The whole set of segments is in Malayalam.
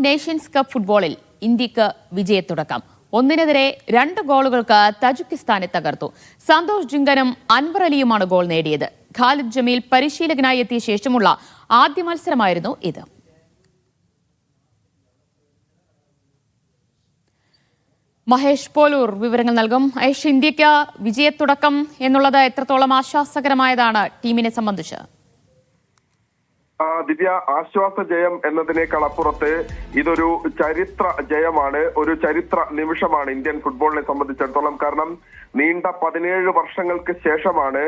നേഷൻസ് കപ്പ് ഫുട്ബോളിൽ ഇന്ത്യക്ക് വിജയത്തുടക്കം. 1-നെതിരെ 2 ഗോളുകൾക്ക് തജിക്കിസ്ഥാനെ തകർത്തു. സന്തോഷ് ജിങ്കനും അൻവർ അലിയുമാണ് ഗോൾ നേടിയത്. ഖാലിദ് ജമീൽ പരിശീലകനായി എത്തിയ ശേഷമുള്ള ആദ്യ മത്സരമായിരുന്നു ഇത്. മഹേഷ് പോലൂർ വിവരങ്ങൾ നൽകും. മഹേഷ്, ഇന്ത്യക്ക് വിജയത്തുടക്കം എന്നുള്ളത് എത്രത്തോളം ആശ്വാസകരമായതാണ് ടീമിനെ സംബന്ധിച്ച്? ദിവ്യ, ആശ്വാസ ജയം എന്നതിനേക്കാൾ അപ്പുറത്ത് ഇതൊരു ചരിത്ര ജയമാണ്, ഒരു ചരിത്ര നിമിഷമാണ് ഇന്ത്യൻ ഫുട്ബോളിനെ സംബന്ധിച്ചിടത്തോളം. കാരണം നീണ്ട 17 വർഷങ്ങൾക്ക് ശേഷമാണ്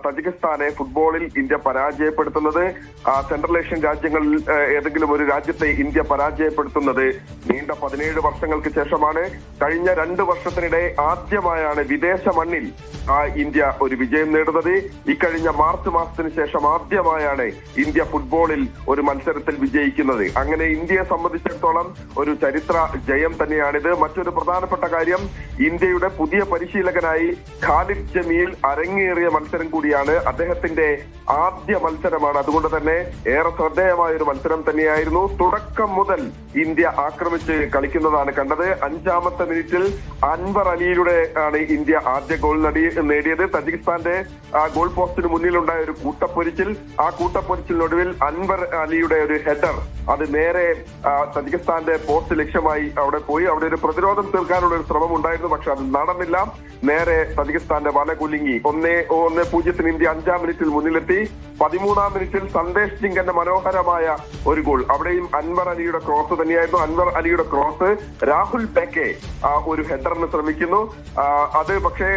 തജിക്കിസ്ഥാനെ ഫുട്ബോളിൽ ഇന്ത്യ പരാജയപ്പെടുത്തുന്നത്. സെൻട്രൽ ഏഷ്യൻ രാജ്യങ്ങളിൽ ഏതെങ്കിലും ഒരു രാജ്യത്തെ ഇന്ത്യ പരാജയപ്പെടുത്തുന്നത് നീണ്ട 17 വർഷങ്ങൾക്ക് ശേഷമാണ്. കഴിഞ്ഞ 2 വർഷത്തിനിടെ ആദ്യമായാണ് വിദേശ മണ്ണിൽ ഇന്ത്യ ഒരു വിജയം നേടുന്നത്. ഇക്കഴിഞ്ഞ മാർച്ച് മാസത്തിന് ശേഷം ആദ്യമായാണ് ഇന്ത്യ ഫുട്ബോളിൽ ഒരു മത്സരത്തിൽ വിജയിക്കുന്നത്. അങ്ങനെ ഇന്ത്യയെ സംബന്ധിച്ചിടത്തോളം ഒരു ചരിത്ര ജയം തന്നെയാണിത്. മറ്റൊരു പ്രധാനപ്പെട്ട കാര്യം, ഇന്ത്യയുടെ പുതിയ പരിശീലകനായി ഖാലിദ് ജമീൽ അരങ്ങേറിയ മത്സരം കൂടിയാണ്. അദ്ദേഹത്തിന്റെ ആദ്യ മത്സരമാണ്. അതുകൊണ്ട് തന്നെ ഏറെ ശ്രദ്ധേയമായ ഒരു മത്സരം തന്നെയായിരുന്നു. തുടക്കം മുതൽ ഇന്ത്യ ആക്രമിച്ച് കളിക്കുന്നതാണ് കണ്ടത്. 5-ാമത്തെ മിനിറ്റിൽ അൻവർ അലിയിലൂടെ ആണ് ഇന്ത്യ ആദ്യ ഗോൾ നേടിയത്. തജിക്കിസ്ഥാന്റെ ഗോൾ പോസ്റ്റിന് മുന്നിലുണ്ടായ ഒരു കൂട്ടപ്പൊരിച്ചിൽ, ആ കൂട്ടപ്പൊരിച്ചിലിനൊടുവിൽ അൻവർ അലിയുടെ ഒരു ഹെഡർ അത് നേരെ തജിക്കിസ്ഥാന്റെ പോസ്റ്റ് ലക്ഷ്യമായി അവിടെ പോയി. അവിടെ ഒരു പ്രതിരോധം തീർക്കാനുള്ള ഒരു ശ്രമം ഉണ്ടായിരുന്നു, പക്ഷെ അത് നടന്നില്ല. നേരെ തജിക്കിസ്ഥാന്റെ വല കുലുങ്ങി. 1-0 ഇന്ത്യ 5-ാം മിനിറ്റിൽ മുന്നിലെത്തി. 13-ാം മിനിറ്റിൽ സന്ദേശ് ജിങ്കന്റെ മനോഹരമായ ഒരു ഗോൾ, അവിടെയും അൻവർ അലിയുടെ ക്രോസ് തന്നെയായിരുന്നു. അൻവർ അലിയുടെ ക്രോസ് രാഹുൽ ബെക്കെ ഒരു ഹെഡറിന് ശ്രമിക്കുന്നു. അത് പക്ഷേ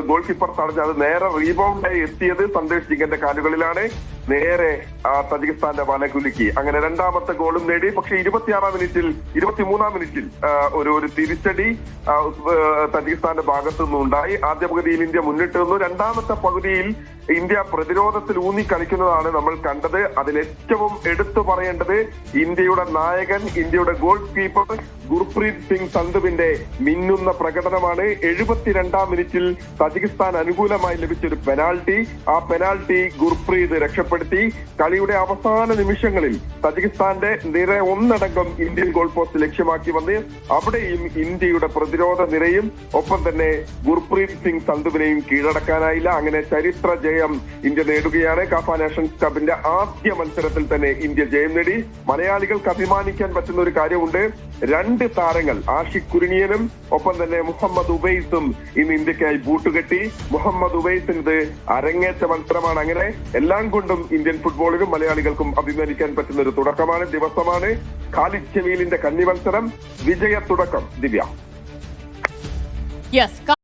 ഗോൾ കീപ്പർ തടഞ്ഞു. അത് നേരെ റീബൗണ്ടായി എത്തിയത് സന്ദേശ് ജിങ്കന്റെ കാലുകളിലാണ്. നേരെ തജിക്കിസ്ഥാന്റെ വല കുലുക്കി. അങ്ങനെ 2-ാമത്തെ ഗോളും നേടി. പക്ഷേ 23-ാം മിനിറ്റിൽ ഒരു തിരിച്ചടി തജിക്കിസ്ഥാന്റെ ഭാഗത്തു നിന്നുണ്ടായി. ആദ്യ പകുതിയിൽ ഇന്ത്യ മുന്നിട്ട് നിന്നു. 2-ാമത്തെ പകുതിയിൽ ഇന്ത്യ പ്രതിരോധത്തിൽ ഊന്നി കളിക്കുന്നതാണ് നമ്മൾ കണ്ടത്. അതിലേറ്റവും എടുത്തു പറയേണ്ടത് ഇന്ത്യയുടെ നായകൻ, ഇന്ത്യയുടെ ഗോൾ കീപ്പർ ഗുർപ്രീത് സിംഗ് സന്ധുവിന്റെ മിന്നുന്ന പ്രകടനമാണ്. 72-ാം മിനിറ്റിൽ തജിക്കിസ്ഥാൻ അനുകൂലമായി ലഭിച്ചൊരു പെനാൽറ്റി, ആ പെനാൽറ്റി ഗുർപ്രീത് രക്ഷപ്പെടുത്തി. കളിയുടെ അവസാന നിമിഷങ്ങളിൽ തജിക്കിസ്ഥാന്റെ നിര ഒന്നടങ്കം ഇന്ത്യൻ ഗോൾ പോസ്റ്റ് ലക്ഷ്യമാക്കി വന്ന് അവിടെയും ഇന്ത്യയുടെ പ്രതിരോധ നിരയും ഒപ്പം തന്നെ ഗുർപ്രീത് സിംഗ് സന്ധുവിനെയും കീഴടക്കാനായില്ല. അങ്ങനെ ചരിത്ര ജയം ഇന്ത്യ നേടുകയാണ്. കാഫ നേഷൻസ് കപ്പിന്റെ ആദ്യ മത്സരത്തിൽ തന്നെ ഇന്ത്യ ജയം നേടി. മലയാളികൾക്ക് അഭിമാനിക്കാൻ പറ്റുന്ന ഒരു കാര്യമുണ്ട്. 2 താരങ്ങൾ, ആഷിഖ് കുരുണിയനും ഒപ്പം തന്നെ മുഹമ്മദ് ഉവൈസും ഇന്ന് ഇന്ത്യക്കായി ബൂട്ടുകെട്ടി. മുഹമ്മദ് ഉവൈസിന് അരങ്ങേറ്റ മത്സരമാണ്. അങ്ങനെ എല്ലാം കൊണ്ടും ഇന്ത്യൻ ഫുട്ബോളിനും മലയാളികൾക്കും അഭിമാനിക്കാൻ പറ്റുന്ന ഒരു തുടക്കമാണ്, ദിവസമാണ്. ഖാലിദ് ജമീലിന്റെ കന്നി മത്സരം വിജയ തുടക്കം. ദിവ്യ. യെസ്.